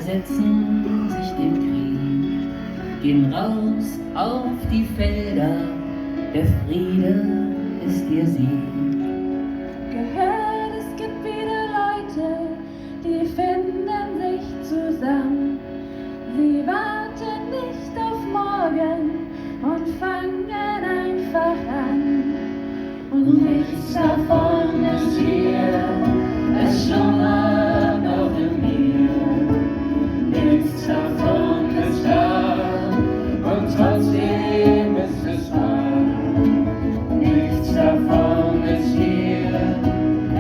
widersetzen sich dem Krieg, gehen raus auf die Felder, der Friede ist ihr Sieg. Gehört, es gibt wieder Leute, die finden sich zusammen. Sie warten nicht auf morgen und fangen einfach an. Und nichts davon ist hier, es schlummert noch in mir. Nichts davon ist da und trotzdem ist es wahr. Nichts davon ist hier,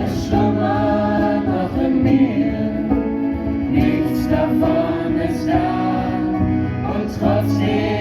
es schlummert noch in mir. Nichts davon ist da und trotzdem